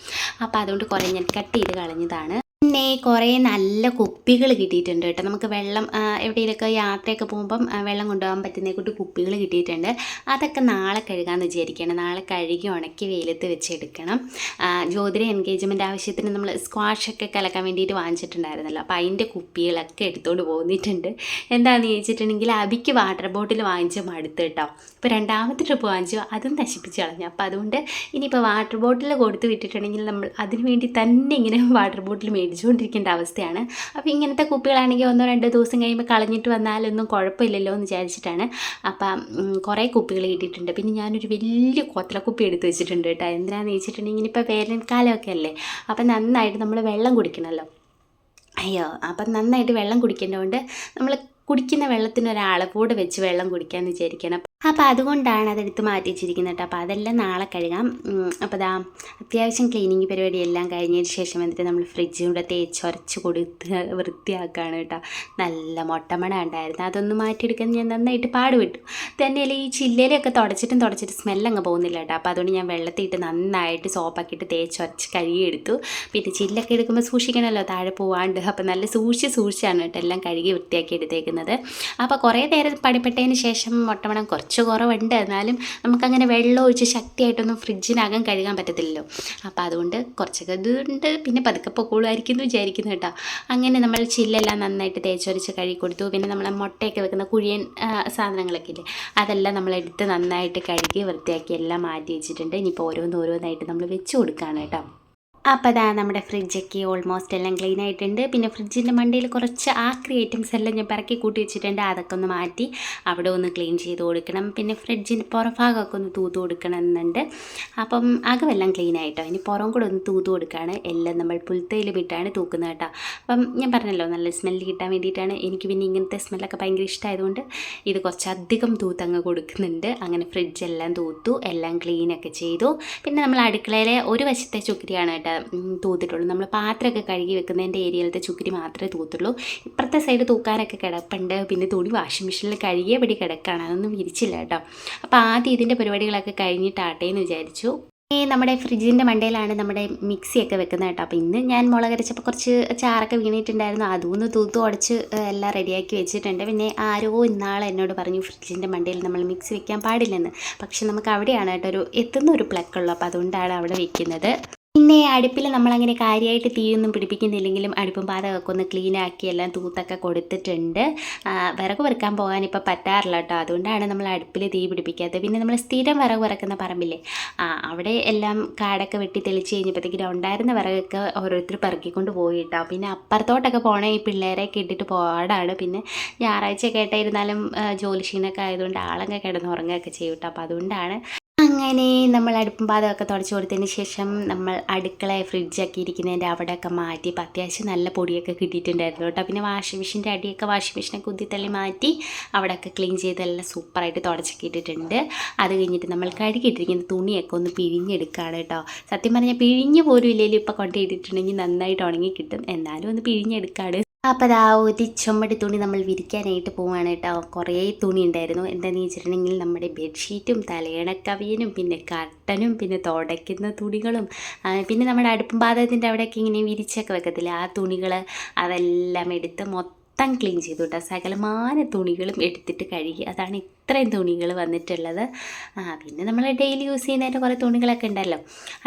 അപ്പോൾ അതുകൊണ്ട് കുറേ ഞാൻ കട്ട് ചെയ്ത് കളഞ്ഞതാണ്. പിന്നെ കുറേ നല്ല കുപ്പികൾ കിട്ടിയിട്ടുണ്ട് കേട്ടോ. നമുക്ക് വെള്ളം എവിടെയെങ്കിലുമൊക്കെ യാത്രയൊക്കെ പോകുമ്പം വെള്ളം കൊണ്ടുപോകാൻ പറ്റുന്ന കൂട്ട് കുപ്പികൾ കിട്ടിയിട്ടുണ്ട്. അതൊക്കെ നാളെ കഴുകാമെന്ന് വിചാരിക്കുകയാണ്. നാളെ കഴുകി ഉണക്കി വെയിലത്ത് വെച്ചെടുക്കണം. ജ്യോതിയുടെ എൻഗേജ്മെൻ്റ് ആവശ്യത്തിന് നമ്മൾ സ്ക്വാഷൊക്കെ കലക്കാൻ വേണ്ടിയിട്ട് വാങ്ങിച്ചിട്ടുണ്ടായിരുന്നല്ലോ. അപ്പോൾ അതിൻ്റെ കുപ്പികളൊക്കെ എടുത്തുകൊണ്ട് പോന്നിട്ടുണ്ട്. എന്താണെന്ന് ചോദിച്ചിട്ടുണ്ടെങ്കിൽ അബിക്ക് വാട്ടർ ബോട്ടിൽ വാങ്ങിച്ച് മടുത്ത് കേട്ടോ. ഇപ്പോൾ രണ്ടാമത്തെ ട്രിപ്പ് വാങ്ങിച്ചു, അതും നശിപ്പിച്ച് കളഞ്ഞു. അപ്പോൾ അതുകൊണ്ട് ഇനിയിപ്പോൾ വാട്ടർ ബോട്ടിൽ കൊടുത്ത് വിട്ടിട്ടുണ്ടെങ്കിൽ നമ്മൾ അതിന് വേണ്ടി തന്നെ ഇങ്ങനെ വാട്ടർ ബോട്ടിൽ മേടിച്ചുകൊണ്ടിരിക്കേണ്ട അവസ്ഥയാണ്. അപ്പോൾ ഇങ്ങനത്തെ കുപ്പികളാണെങ്കിൽ 1-2 ദിവസം കഴിയുമ്പോൾ കളഞ്ഞിട്ട് വന്നാലൊന്നും കുഴപ്പമില്ലല്ലോ എന്ന് വിചാരിച്ചിട്ടാണ്. അപ്പം കുറേ കുപ്പികൾ കിട്ടിയിട്ടുണ്ട്. പിന്നെ ഞാനൊരു വലിയ കൊത്തലക്കുപ്പി എടുത്ത് വെച്ചിട്ടുണ്ട് കേട്ടോ. എന്തിനാണെന്ന് വെച്ചിട്ടുണ്ടെങ്കിൽ ഇപ്പോൾ വേനൽക്കാലമൊക്കെ അല്ലേ, അപ്പം നന്നായിട്ട് നമ്മൾ വെള്ളം കുടിക്കണമല്ലോ. അപ്പം നന്നായിട്ട് വെള്ളം കുടിക്കേണ്ടതുകൊണ്ട് നമ്മൾ കുടിക്കുന്ന വെള്ളത്തിന് ഒരളവോടെ വെച്ച് വെള്ളം കുടിക്കാമെന്ന് വിചാരിക്കണം. അപ്പോൾ അതുകൊണ്ടാണ് അതെടുത്ത് മാറ്റി വെച്ചിരിക്കുന്നത് കേട്ടോ. അപ്പോൾ അതെല്ലാം നാളെ കഴുകാം. അപ്പോൾ അത്യാവശ്യം ക്ലീനിങ് പരിപാടി എല്ലാം കഴിഞ്ഞതിന് ശേഷം എന്നിട്ട് നമ്മൾ ഫ്രിഡ്ജിലൂടെ തേച്ചൊരച്ച് കൊടുത്ത് വൃത്തിയാക്കുകയാണ് കേട്ടോ. നല്ല മൊട്ടമണ ഉണ്ടായിരുന്നു, അതൊന്ന് മാറ്റിയെടുക്കാൻ ഞാൻ നന്നായിട്ട് പാടുപെട്ടു. തന്നെയല്ല ഈ ചില്ലയിലൊക്കെ തുടച്ചിട്ട് സ്മെല്ലങ്ങ് പോകുന്നില്ല കേട്ടോ. അപ്പോൾ അതുകൊണ്ട് ഞാൻ വെള്ളത്തിയിട്ട് നന്നായിട്ട് സോപ്പാക്കിയിട്ട് തേച്ചൊരച്ച് കഴുകിയെടുത്തു. പിന്നെ ചില്ലൊക്കെ എടുക്കുമ്പോൾ സൂക്ഷിക്കണമല്ലോ താഴെ പോവാണ്ട്. അപ്പോൾ നല്ല സൂക്ഷിച്ചാണ് കേട്ടോ എല്ലാം കഴുകി വൃത്തിയാക്കി എടുത്തേക്കുന്നത്. അപ്പോൾ കുറേ നേരം പണിപ്പെട്ടതിന് ശേഷം മൊട്ടമണം കുറച്ച് കുറവുണ്ട്. എന്നാലും നമുക്കങ്ങനെ വെള്ളം ഒഴിച്ച് ശക്തിയായിട്ടൊന്നും ഫ്രിഡ്ജിനകം കഴുകാൻ പറ്റത്തില്ലല്ലോ. അപ്പോൾ അതുകൊണ്ട് കുറച്ചൊക്കെ ഇതുണ്ട്. പിന്നെ പതുക്കെ പൊക്കോളുമായിരിക്കും എന്ന് വിചാരിക്കുന്നു കേട്ടോ. അങ്ങനെ നമ്മൾ ചില്ലെല്ലാം നന്നായിട്ട് തേച്ചൊരച്ച് കഴുകി കൊടുത്തു. പിന്നെ നമ്മൾ മുട്ടയൊക്കെ വെക്കുന്ന കുഴിയൻ സാധനങ്ങളൊക്കെ ഇല്ലേ, അതെല്ലാം നമ്മളെടുത്ത് നന്നായിട്ട് കഴുകി വൃത്തിയാക്കി എല്ലാം മാറ്റി വെച്ചിട്ടുണ്ട്. ഇനിയിപ്പോൾ ഓരോന്നായിട്ട് നമ്മൾ വെച്ച് കൊടുക്കുകയാണ് കേട്ടോ. അപ്പോൾ നമ്മുടെ ഫ്രിഡ്ജൊക്കെ ഓൾമോസ്റ്റ് എല്ലാം ക്ലീൻ ആയിട്ടുണ്ട്. പിന്നെ ഫ്രിഡ്ജിൻ്റെ മണ്ടയിൽ കുറച്ച് ആക്രി ഐറ്റംസ് എല്ലാം ഞാൻ പറക്കി കൂട്ടി വെച്ചിട്ടുണ്ട്. അതൊക്കെ ഒന്ന് മാറ്റി അവിടെ ഒന്ന് ക്ലീൻ ചെയ്ത് കൊടുക്കണം. പിന്നെ ഫ്രിഡ്ജിൻ്റെ പുറഭാഗമൊക്കെ ഒന്ന് തൂത്ത് കൊടുക്കണം എന്നുണ്ട്. അപ്പം അകമെല്ലാം ക്ലീൻ ആയിട്ടോ. ഇനി പുറം കൂടെ ഒന്ന് തൂത്ത് കൊടുക്കുകയാണ്. എല്ലാം നമ്മൾ പുൽത്തയിലും ഇട്ടാണ് തൂക്കുന്നത് കേട്ടോ. അപ്പം ഞാൻ പറഞ്ഞല്ലോ നല്ല സ്മെല്ല് കിട്ടാൻ വേണ്ടിയിട്ടാണ്. എനിക്ക് പിന്നെ ഇങ്ങനത്തെ സ്മെല്ലൊക്കെ ഭയങ്കര ഇഷ്ടമായതുകൊണ്ട് ഇത് കുറച്ചധികം തൂത്തങ്ങ് കൊടുക്കുന്നുണ്ട്. അങ്ങനെ ഫ്രിഡ്ജെല്ലാം തൂത്തു, എല്ലാം ക്ലീനൊക്കെ ചെയ്തു. പിന്നെ നമ്മൾ അടുക്കളയിലെ ഒരു വശത്തെ ചുക്കരിയാണ് കേട്ടോ തൂത്തിട്ടുള്ളൂ. നമ്മൾ പാത്രമൊക്കെ കഴുകി വെക്കുന്നതിൻ്റെ ഏരിയയിലത്തെ ചുക്കരി മാത്രമേ തൂത്തുള്ളൂ. ഇപ്പുറത്തെ സൈഡ് തൂക്കാനൊക്കെ കിടപ്പുണ്ട്. പിന്നെ തുണി വാഷിംഗ് മെഷീനിൽ കഴുകിയപടി കിടക്കുകയാണ്, അതൊന്നും വിരിച്ചില്ല കേട്ടോ. അപ്പോൾ ആദ്യം ഇതിൻ്റെ പരിപാടികളൊക്കെ കഴിഞ്ഞിട്ടാട്ടെ എന്ന് വിചാരിച്ചു. നമ്മുടെ ഫ്രിഡ്ജിൻ്റെ മണ്ടയിലാണ് നമ്മുടെ മിക്സിയൊക്കെ വെക്കുന്നത് കേട്ടോ. അപ്പോൾ ഇന്ന് ഞാൻ മുളകരച്ചപ്പോൾ കുറച്ച് ചാറൊക്കെ വീണിട്ടുണ്ടായിരുന്നു, അതൊന്ന് തൂത്ത് ഉടച്ച് എല്ലാം റെഡിയാക്കി വെച്ചിട്ടുണ്ട്. പിന്നെ ആരോ ഇന്നാളെ എന്നോട് പറഞ്ഞു ഫ്രിഡ്ജിൻ്റെ മണ്ടയിൽ നമ്മൾ മിക്സി വെക്കാൻ പാടില്ലെന്ന്. പക്ഷെ നമുക്ക് അവിടെയാണ് കേട്ടോ എത്തുന്ന ഒരു പ്ലക്കുള്ളൂ. അപ്പോൾ അതുകൊണ്ടാണ് അവിടെ വെക്കുന്നത്. പിന്നെ അടുപ്പിൽ നമ്മളങ്ങനെ കാര്യമായിട്ട് തീയൊന്നും പിടിപ്പിക്കുന്നില്ലെങ്കിലും അടുപ്പും പാതകമൊക്കെ ഒന്ന് ക്ലീനാക്കി എല്ലാം തൂത്തൊക്കെ കൊടുത്തിട്ടുണ്ട്. വിറക് പെറുക്കാൻ പോകാൻ ഇപ്പോൾ പറ്റാറില്ല കേട്ടോ. അതുകൊണ്ടാണ് നമ്മൾ അടുപ്പിൽ തീ പിടിപ്പിക്കാത്തത്. പിന്നെ നമ്മൾ സ്ഥിരം വിറക് പെറുക്കുന്ന പറമ്പില്ലേ, അവിടെ എല്ലാം കാടൊക്കെ വെട്ടി തെളിച്ച് കഴിഞ്ഞപ്പോഴത്തേക്കും ഉണ്ടായിരുന്ന വിറകൊക്കെ ഓരോരുത്തർ പെറുക്കിക്കൊണ്ട് പോയി കേട്ടോ. പിന്നെ അപ്പുറത്തോട്ടൊക്കെ പോകണേ ഈ പിള്ളേരെയൊക്കെ ഇട്ടിട്ട് പോകാടാണ്. പിന്നെ ഞായറാഴ്ചയൊക്കെ ആയിട്ടായിരുന്നാലും ജോലി ക്ഷീണമൊക്കെ ആയതുകൊണ്ട് ആളൊക്കെ കിടന്നുറങ്ങുകയൊക്കെ ചെയ്യും കേട്ടോ. അപ്പോൾ അതുകൊണ്ടാണ്. അങ്ങനെ നമ്മൾ അടുപ്പും പാതമൊക്കെ തുടച്ച് കൊടുത്തതിന് ശേഷം നമ്മൾ അടുക്കള ഫ്രിഡ്ജൊക്കെ ഇരിക്കുന്നതിൻ്റെ അവിടെയൊക്കെ മാറ്റി. ഇപ്പോൾ അത്യാവശ്യം നല്ല പൊടിയൊക്കെ കിട്ടിയിട്ടുണ്ടായിരുന്നു കേട്ടോ. പിന്നെ വാഷിംഗ് മെഷീൻ്റെ അടിയൊക്കെ വാഷിംഗ് മെഷീനൊക്കെ കുത്തിത്തള്ളി മാറ്റി അവിടെയൊക്കെ ക്ലീൻ ചെയ്തെല്ലാം സൂപ്പറായിട്ട് തുടച്ചൊക്കെ ഇട്ടിട്ടുണ്ട്. അത് കഴിഞ്ഞിട്ട് നമ്മൾ കഴുകിയിട്ടിരിക്കുന്ന തുണിയൊക്കെ ഒന്ന് പിഴിഞ്ഞെടുക്കുകയാണ് കേട്ടോ. സത്യം പറഞ്ഞാൽ പിഴിഞ്ഞ് പോലും ഇല്ലെങ്കിലും ഇപ്പോൾ കൊണ്ടുപോയിട്ടുണ്ടെങ്കിൽ നന്നായിട്ട് ഉണങ്ങി കിട്ടും. എന്നാലും ഒന്ന് പിഴിഞ്ഞെടുക്കാണ്. അപ്പോൾ ഒരു ചുമട് തുണി നമ്മൾ വിരിക്കാനായിട്ട് പോവുകയാണ് കേട്ടോ. കുറേ തുണി ഉണ്ടായിരുന്നു. എന്താണെന്ന് വെച്ചിട്ടുണ്ടെങ്കിൽ നമ്മുടെ ബെഡ്ഷീറ്റും തലയണക്കവിയനും പിന്നെ കർട്ടനും പിന്നെ തുടയ്ക്കുന്ന തുണികളും പിന്നെ നമ്മുടെ അടുപ്പും പാതകത്തിൻ്റെ അവിടെയൊക്കെ ഇങ്ങനെ വിരിച്ചൊക്കെ വെക്കത്തില്ല, ആ തുണികൾ അതെല്ലാം എടുത്ത് മൊത്തം ക്ലീൻ ചെയ്തു കേട്ടോ. സകലമാന തുണികളും എടുത്തിട്ട് കഴുകി. അതാണ് ഇത്രയും തുണികൾ വന്നിട്ടുള്ളത്. പിന്നെ നമ്മൾ ഡെയിലി യൂസ് ചെയ്യുന്നതിൻ്റെ കുറേ തുണികളൊക്കെ ഉണ്ടല്ലോ,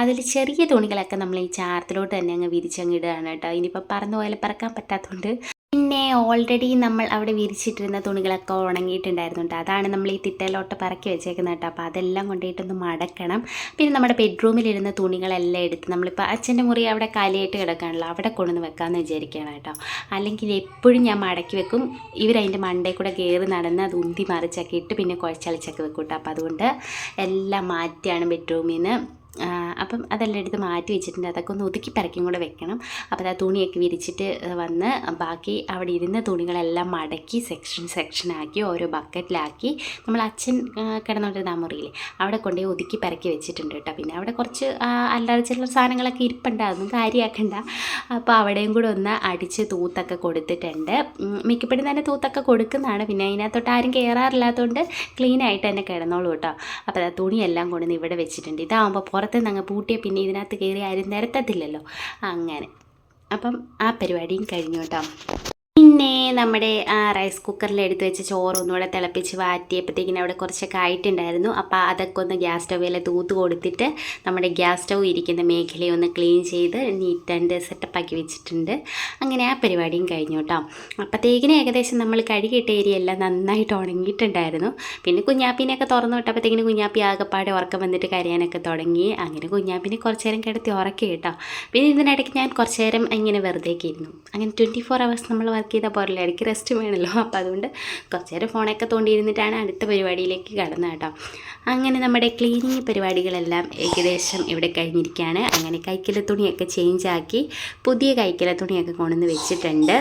അതിൽ ചെറിയ തുണികളൊക്കെ നമ്മൾ ഈ ചാർത്തിലോട്ട് തന്നെ അങ്ങ് വിരിച്ചങ്ങിടുകയാണ് കേട്ടോ. ഇനിയിപ്പോൾ പറന്ന് പോയാൽ പറക്കാൻ പറ്റാത്തതുകൊണ്ട്. പിന്നെ ഓൾറെഡി നമ്മൾ അവിടെ വിരിച്ചിട്ടിരുന്ന തുണികളൊക്കെ ഉണങ്ങിയിട്ടുണ്ടായിരുന്നു കേട്ടോ. അതാണ് നമ്മൾ ഈ തിട്ടയിലോട്ട് പറക്കി വെച്ചേക്കുന്നത് കേട്ടോ. അപ്പോൾ അതെല്ലാം കൊണ്ടുപോയിട്ടൊന്ന് മടക്കണം. പിന്നെ നമ്മുടെ ബെഡ്റൂമിലിരുന്ന തുണികളെല്ലാം എടുത്ത് നമ്മളിപ്പോൾ അച്ഛൻ്റെ മുറി അവിടെ കാലിയായിട്ട് കിടക്കാണല്ലോ, അവിടെ കൊണ്ടുവന്ന് വെക്കാമെന്ന് വിചാരിക്കുകയാണ് കേട്ടോ. അല്ലെങ്കിൽ എപ്പോഴും ഞാൻ മടക്കി വെക്കും. ഇവരതിൻ്റെ മണ്ടയിൽ കൂടെ കയറി നടന്ന് അത് ഉന്തി മറിച്ചൊക്കെ ഇട്ട് പിന്നെ കുഴച്ചളിച്ചൊക്കെ വെക്കും കേട്ടോ. അപ്പോൾ അതുകൊണ്ട് എല്ലാം മാറ്റിയാണ് ബെഡ്റൂമിൽ നിന്ന്. അപ്പം അതെല്ലാം എടുത്ത് മാറ്റി വെച്ചിട്ടുണ്ട്. അതൊക്കെ ഒന്ന് ഒതുക്കി പരക്കും കൂടെ വെക്കണം. അപ്പോൾ ആ തുണിയൊക്കെ വിരിച്ചിട്ട് വന്ന് ബാക്കി അവിടെ ഇരുന്ന തുണികളെല്ലാം മടക്കി സെക്ഷനാക്കി ഓരോ ബക്കറ്റിലാക്കി നമ്മൾ അച്ഛൻ കിടന്നുകൊണ്ടിരുന്ന ആ മുറിയില്ലേ അവിടെ കൊണ്ടുപോയി ഒതുക്കി പരക്കി വെച്ചിട്ടുണ്ട് കേട്ടോ. പിന്നെ അവിടെ കുറച്ച് അല്ലാതെ ചില സാധനങ്ങളൊക്കെ ഇരിപ്പുണ്ട്, അതൊന്നും കാര്യമാക്കണ്ട. അപ്പോൾ അവിടെയും കൂടെ ഒന്ന് അടിച്ച് തൂത്തൊക്കെ കൊടുത്തിട്ടുണ്ട്. മിക്കപ്പോഴും തന്നെ തൂത്തൊക്കെ കൊടുക്കുന്നതാണ്. പിന്നെ അതിനകത്തോട്ട് ആരും കയറാറില്ലാത്തതുകൊണ്ട് ക്ലീനായിട്ട് തന്നെ കിടന്നോളൂ കേട്ടോ. അപ്പോൾ ആ തുണിയെല്ലാം കൊണ്ടുവന്ന് ഇവിടെ വെച്ചിട്ടുണ്ട്. ഇതാകുമ്പോൾ പുറത്തുനിന്ന് അങ്ങ് പൂട്ടിയ പിന്നെ ഇതിനകത്ത് കയറി ആരും നിരത്തത്തില്ലല്ലോ. അങ്ങനെ അപ്പം ആ പരിപാടിയും കഴിഞ്ഞു കേട്ടോ. പിന്നെ നമ്മുടെ റൈസ് കുക്കറിൽ എടുത്ത് വെച്ച് ചോറ് ഒന്നുകൂടെ തിളപ്പിച്ച് വാറ്റിയപ്പോഴത്തേക്കിനും അവിടെ കുറച്ചൊക്കെ ആയിട്ടുണ്ടായിരുന്നു. അപ്പോൾ അതൊക്കെ ഒന്ന് ഗ്യാസ് സ്റ്റൗവിൽ തൂത്ത് കൊടുത്തിട്ട് നമ്മുടെ ഗ്യാസ് സ്റ്റൗ ഇരിക്കുന്ന മേഖലയൊന്ന് ക്ലീൻ ചെയ്ത് നീറ്റ് ആൻഡ് സെറ്റപ്പാക്കി വെച്ചിട്ടുണ്ട്. അങ്ങനെ ആ പരിപാടിയും കഴിഞ്ഞു കേട്ടോ. അപ്പോഴത്തേക്കിനും ഏകദേശം നമ്മൾ കഴുകിയിട്ട ഏരിയ എല്ലാം നന്നായിട്ട് ഉണങ്ങിയിട്ടുണ്ടായിരുന്നു. പിന്നെ കുഞ്ഞാപ്പിനെയൊക്കെ തുറന്നു വിട്ടപ്പോഴത്തേക്കിനും കുഞ്ഞാപ്പി ആകെപ്പാടെ ഉറക്കം വന്നിട്ട് കരയാനൊക്കെ തുടങ്ങി. അങ്ങനെ കുഞ്ഞാപ്പിനെ കുറച്ച് നേരം കിടത്തി ഉറക്കി കേട്ടോ. പിന്നെ ഇതിനിടയ്ക്ക് ഞാൻ കുറച്ച് നേരം ഇങ്ങനെ വെറുതേക്ക് ഇരുന്നു. അങ്ങനെ 24 hours നമ്മൾ വർക്ക് ചെയ്താൽ പോരല്ലോ, ഇടയ്ക്ക് റെസ്റ്റ് വേണമല്ലോ. അപ്പോൾ അതുകൊണ്ട് കുറച്ച് നേരം ഫോണൊക്കെ തോണ്ടിയിരുന്നിട്ടാണ് അടുത്ത പരിപാടിയിലേക്ക് കടന്നത് കേട്ടോ. അങ്ങനെ നമ്മുടെ ക്ലീനിങ് പരിപാടികളെല്ലാം ഏകദേശം ഇവിടെ കഴിഞ്ഞിരിക്കുകയാണ്. അങ്ങനെ കൈക്കല തുണിയൊക്കെ ചേഞ്ചാക്കി പുതിയ കൈക്കല തുണിയൊക്കെ കൊണ്ടുവന്ന് വെച്ചിട്ടുണ്ട്.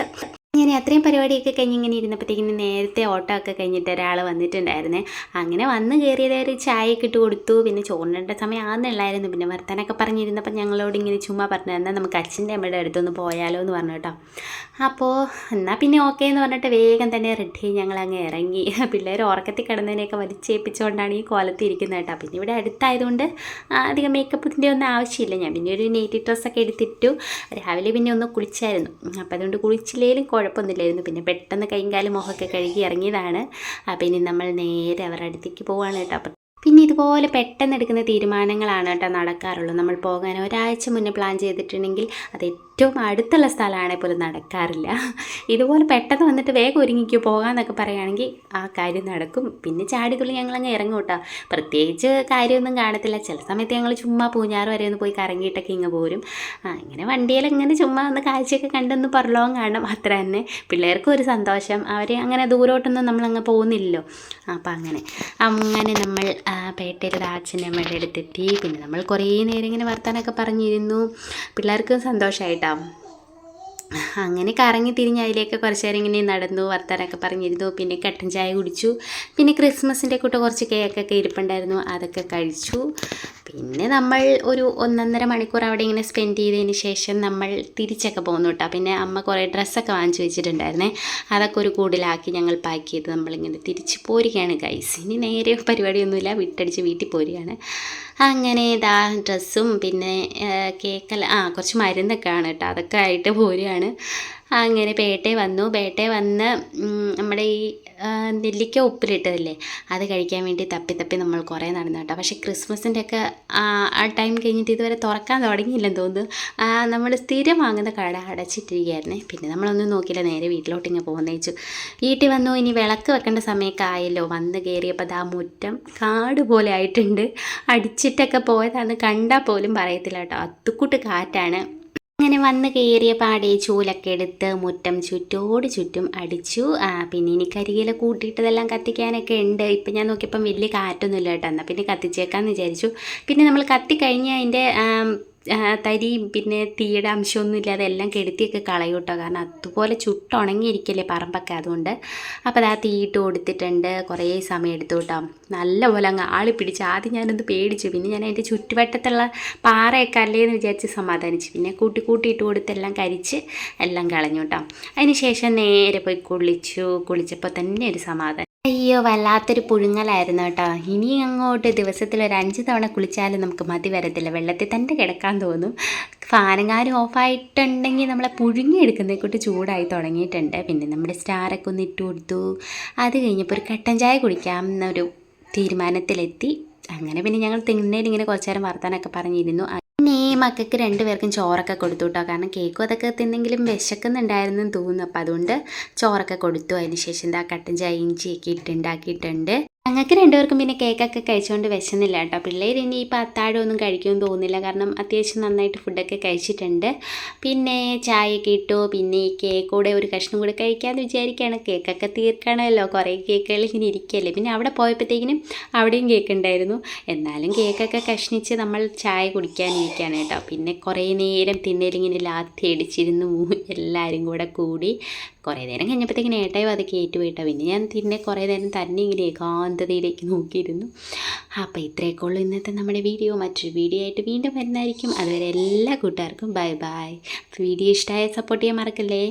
അങ്ങനെ അത്രയും പരിപാടിയൊക്കെ കഴിഞ്ഞ് ഇങ്ങനെ ഇരുന്നപ്പോഴത്തേക്കിന് നേരത്തെ ഓട്ടമൊക്കെ കഴിഞ്ഞിട്ട് ഒരാൾ വന്നിട്ടുണ്ടായിരുന്നേ. അങ്ങനെ വന്ന് കയറിയതായ ചായയൊക്കെ ഇട്ട് കൊടുത്തു. പിന്നെ ചോറിൻ്റെ സമയം ആകുന്നുള്ളായിരുന്നു. പിന്നെ വർത്താനൊക്കെ പറഞ്ഞിരുന്നപ്പോൾ ഞങ്ങളോട് ഇങ്ങനെ ചുമ്മാ പറഞ്ഞു എന്നാൽ നമുക്ക് അച്ഛൻ്റെ അമ്മയുടെ അടുത്തൊന്ന് പോയാലോ എന്ന് പറഞ്ഞു കേട്ടോ. അപ്പോൾ എന്നാൽ പിന്നെ ഓക്കെ എന്ന് പറഞ്ഞിട്ട് വേഗം തന്നെ റെഡി ഞങ്ങളങ്ങ് ഇറങ്ങി. പിള്ളേർ ഉറക്കത്തിൽ കിടന്നതിനെയൊക്കെ വലിച്ചേപ്പിച്ചുകൊണ്ടാണ് ഈ കോലത്തിൽ ഇരിക്കുന്നത് കേട്ടോ. പിന്നെ ഇവിടെ അടുത്തായതുകൊണ്ട് അധികം മേക്കപ്പിൻ്റെ ഒന്നും ആവശ്യമില്ല. ഞാൻ പിന്നെ ഒരു നെയ്റ്റി ഡ്രസ്സൊക്കെ എടുത്തിട്ടു. രാവിലെ പിന്നെ ഒന്ന് കുളിച്ചായിരുന്നു. അപ്പോൾ അതുകൊണ്ട് കുളിച്ചില്ലെങ്കിലും കുഴപ്പമൊന്നുമില്ലായിരുന്നു. പിന്നെ പെട്ടെന്ന് കൈയും കാലും മുഖമൊക്കെ കഴുകി ഇറങ്ങിയതാണ്. അപ്പോൾ ഇനി നമ്മൾ നേരെ അവരുടെ അടുത്തേക്ക് പോവാണ് കേട്ടോ. അപ്പം പിന്നെ ഇതുപോലെ പെട്ടെന്ന് എടുക്കുന്ന തീരുമാനങ്ങളാണ് കേട്ടോ നടക്കാറുള്ളൂ. നമ്മൾ പോകാൻ ഒരാഴ്ച മുന്നേ പ്ലാൻ ചെയ്തിട്ടുണ്ടെങ്കിൽ അത് ഏറ്റവും അടുത്തുള്ള സ്ഥലമാണെങ്കിൽ പോലും നടക്കാറില്ല. ഇതുപോലെ പെട്ടെന്ന് വന്നിട്ട് വേഗം ഒരുങ്ങിക്കോ പോകാമെന്നൊക്കെ പറയുകയാണെങ്കിൽ ആ കാര്യം നടക്കും. പിന്നെ ചാടിത്തുള്ളി ഞങ്ങളങ്ങ് ഇറങ്ങും കേട്ടോ. പ്രത്യേകിച്ച് കാര്യമൊന്നും കാണത്തില്ല. ചില സമയത്ത് ഞങ്ങൾ ചുമ്മാ പൂഞ്ഞാറ് വരെ ഒന്ന് പോയി കറങ്ങിയിട്ടൊക്കെ ഇങ്ങ് പോരും. ഇങ്ങനെ വണ്ടിയിൽ ഇങ്ങനെ ചുമ്മാ ഒന്ന് കാഴ്ചയൊക്കെ കണ്ടൊന്ന് പുറലോകം കാണും, അത്ര തന്നെ. പിള്ളേർക്കും ഒരു സന്തോഷം. അവർ അങ്ങനെ ദൂരോട്ടൊന്നും നമ്മളങ്ങ് പോകുന്നില്ലല്ലോ. അപ്പം അങ്ങനെ നമ്മൾ പേട്ടയിൽ അച്ഛൻ്റെ അമ്മയുടെ അടുത്തെത്തി. പിന്നെ നമ്മൾ കുറേ നേരം ഇങ്ങനെ വർത്താനൊക്കെ പറഞ്ഞിരുന്നു. പിള്ളേർക്കും സന്തോഷമായിട്ടാണ്. അങ്ങനെ കറങ്ങി തിരിഞ്ഞ് അതിലേക്ക് കുറച്ച് നേരം ഇങ്ങനെ നടന്നു, വർത്താനൊക്കെ പറഞ്ഞിരുന്നു. പിന്നെ കട്ടൻ ചായ കുടിച്ചു. പിന്നെ ക്രിസ്മസിൻ്റെ കൂട്ട് കുറച്ച് കേക്കൊക്കെ ഇരിപ്പുണ്ടായിരുന്നു, അതൊക്കെ കഴിച്ചു. പിന്നെ നമ്മൾ ഒരു 1.5 മണിക്കൂർ അവിടെ ഇങ്ങനെ സ്പെൻഡ് ചെയ്തതിന് ശേഷം നമ്മൾ തിരിച്ചൊക്കെ പോകുന്നു കേട്ടോ. പിന്നെ അമ്മ കുറേ ഡ്രസ്സൊക്കെ വാങ്ങിച്ചു വെച്ചിട്ടുണ്ടായിരുന്നേ. അതൊക്കെ ഒരു കൂടിലാക്കി ഞങ്ങൾ പാക്ക് ചെയ്ത് നമ്മളിങ്ങനെ തിരിച്ച് പോരുകയാണ് ഗൈസ്. ഇനി നേരെ പരിപാടിയൊന്നുമില്ല, വിട്ടടിച്ച് വീട്ടിൽ പോരുകയാണ്. അങ്ങനെ ഇതാ ഡ്രസ്സും പിന്നെ കുറച്ച് മരുന്നൊക്കെ ആണ് കേട്ടോ, അതൊക്കെ ആയിട്ട് പോരുകയാണ്. അങ്ങനെ പേട്ടയിൽ വന്ന് നമ്മുടെ ഈ നെല്ലിക്ക ഉപ്പിലിട്ടതില്ലേ അത് കഴിക്കാൻ വേണ്ടി തപ്പി നമ്മൾ കുറേ നടന്നു കേട്ടോ. പക്ഷേ ക്രിസ്മസിൻ്റെയൊക്കെ ആ ടൈം കഴിഞ്ഞിട്ട് ഇതുവരെ തുറക്കാൻ തുടങ്ങിയില്ലെന്ന് തോന്നുന്നു. നമ്മൾ സ്ഥിരം വാങ്ങുന്ന കട അടച്ചിട്ടിരിക്കുകയായിരുന്നേ. പിന്നെ നമ്മളൊന്നും നോക്കിയില്ല, നേരെ വീട്ടിലോട്ട് ഇങ്ങനെ പോകുന്നേച്ചു. വീട്ടിൽ വന്നു. ഇനി വിളക്ക് വെക്കേണ്ട സമയമൊക്കെ ആയല്ലോ. വന്ന് കയറിയപ്പോൾ ആ മുറ്റം കാട് പോലെ ആയിട്ടുണ്ട്. അടിച്ചിട്ടൊക്കെ പോയതാന്ന് കണ്ടാൽ പോലും പറയത്തില്ല കേട്ടോ, അത്തുക്കൂട്ട് കാറ്റാണ്. അങ്ങനെ വന്ന് കയറിയ പാടെ ചൂലൊക്കെ എടുത്ത് മുറ്റം ചുറ്റും അടിച്ചു. പിന്നെ ഇനി കരിയില കൂട്ടിയിട്ടതെല്ലാം കത്തിക്കാനൊക്കെ ഉണ്ട്. ഇപ്പം ഞാൻ നോക്കിയപ്പം വലിയ കാറ്റൊന്നുമില്ല കേട്ടോ. എന്നാൽ പിന്നെ കത്തിച്ചേക്കാമെന്ന് വിചാരിച്ചു. പിന്നെ നമ്മൾ കത്തിക്കഴിഞ്ഞ് അതിൻ്റെ തരിയും പിന്നെ തീയുടെ അംശമൊന്നും ഇല്ലാതെ എല്ലാം കെടുത്തിയൊക്കെ കളയും കേട്ടോ. കാരണം അതുപോലെ ചുട്ടുണങ്ങിയിരിക്കല്ലേ പറമ്പൊക്കെ, അതുകൊണ്ട്. അപ്പോൾ അത് തീയിട്ട് കൊടുത്തിട്ടുണ്ട്. കുറേ സമയം എടുത്തു കേട്ടോ. നല്ലപോലെ അങ്ങ് ആളി പിടിച്ച്. ആദ്യം ഞാനൊന്ന് പേടിച്ചു. പിന്നെ ഞാൻ അതിൻ്റെ ചുറ്റുവട്ടത്തുള്ള പാറയൊക്കെ അല്ലേന്ന് വിചാരിച്ച് സമാധാനിച്ചു. പിന്നെ കൂട്ടിയിട്ട് കൊടുത്ത് എല്ലാം കരിച്ച് എല്ലാം കളഞ്ഞു കേട്ടോ. അതിന് ശേഷം നേരെ പോയി കുളിച്ചപ്പോൾ തന്നെ ഒരു സമാധാനം. അയ്യോ, വല്ലാത്തൊരു പുഴുങ്ങലായിരുന്നു കേട്ടോ. ഇനി അങ്ങോട്ട് ദിവസത്തിൽ ഒരു 5 തവണ കുളിച്ചാലും നമുക്ക് മതി വരത്തില്ല. വെള്ളത്തിൽ തന്നെ കിടക്കാൻ തോന്നും. ഫാനെങ്ങാനും ഓഫായിട്ടുണ്ടെങ്കിൽ നമ്മളെ പുഴുങ്ങിയെടുക്കുന്നതിനെക്കൂട്ട് ചൂടായി തുടങ്ങിയിട്ടുണ്ട്. പിന്നെ നമ്മുടെ സ്റ്റാറൊക്കെ ഒന്ന് ഇട്ട് കൊടുത്തു. അത് കഴിഞ്ഞപ്പോൾ ഒരു കട്ടൻ ചായ കുടിക്കാം എന്നൊരു തീരുമാനത്തിലെത്തി. അങ്ങനെ പിന്നെ ഞങ്ങൾ തിണ്ണേലിങ്ങനെ കുറച്ച് നേരം വർത്താനൊക്കെ പറഞ്ഞിരുന്നു. പിന്നെ മക്കൾക്ക് 2 പേർക്കും ചോറൊക്കെ കൊടുത്തു കേട്ടോ. കാരണം കേക്കും അതൊക്കെ തിന്നെങ്കിലും വിശക്കുന്നുണ്ടായിരുന്നെന്ന് തോന്നുന്നു. അപ്പോൾ അതുകൊണ്ട് ചോറൊക്കെ കൊടുത്തു. അതിന് ശേഷം എന്താ കട്ടൻ ചായ ഇഞ്ചിയൊക്കെ ഉണ്ടാക്കിയിട്ടുണ്ട്. ഞങ്ങൾക്ക് 2 പേർക്കും പിന്നെ കേക്കൊക്കെ കഴിച്ചുകൊണ്ട് വിശന്നില്ല കേട്ടോ. പിള്ളേർ ഇനി ഇപ്പോൾ അത്താഴമൊന്നും കഴിക്കുമെന്ന് തോന്നുന്നില്ല. കാരണം അത്യാവശ്യം നന്നായിട്ട് ഫുഡൊക്കെ കഴിച്ചിട്ടുണ്ട്. പിന്നെ ചായയൊക്കെ ഇട്ടു. പിന്നെ ഈ കേക്കൂടെ ഒരു കഷ്ണം കൂടെ കഴിക്കാമെന്ന് വിചാരിക്കുകയാണ്. കേക്കൊക്കെ തീർക്കണമല്ലോ, കുറേ കേക്കുകൾ ഇങ്ങനെ ഇരിക്കുകയല്ലേ. പിന്നെ അവിടെ പോയപ്പോഴത്തേക്കിനും അവിടെയും കേക്ക് ഉണ്ടായിരുന്നു. എന്നാലും കേക്കൊക്കെ കഷ്ണിച്ച് നമ്മൾ ചായ കുടിക്കാനിരിക്കുകയാണ് കേട്ടോ. പിന്നെ കുറേ നേരം തിണ്ണേലിങ്ങനെ ലാത്തി അടിച്ചിരുന്നു എല്ലാവരും കൂടി. കുറേ നേരം കഴിഞ്ഞപ്പോഴത്തേക്കിനും ഏട്ടായും അത് കയറ്റുപോയിട്ടോ. പിന്നെ ഞാൻ പിന്നെ കുറേ നേരം തന്നെ ഇങ്ങനെ ഏകാന്തതയിലേക്ക് നോക്കിയിരുന്നു. അപ്പോൾ ഇത്രയൊക്കെ ഉള്ളൂ ഇന്നത്തെ നമ്മുടെ വീഡിയോ. മറ്റൊരു വീഡിയോ ആയിട്ട് വീണ്ടും വരുന്നതായിരിക്കും. അതുവരെ എല്ലാ കൂട്ടുകാർക്കും ബൈ. വീഡിയോ ഇഷ്ടമായ സപ്പോർട്ട് ചെയ്യാൻ മറക്കല്ലേ.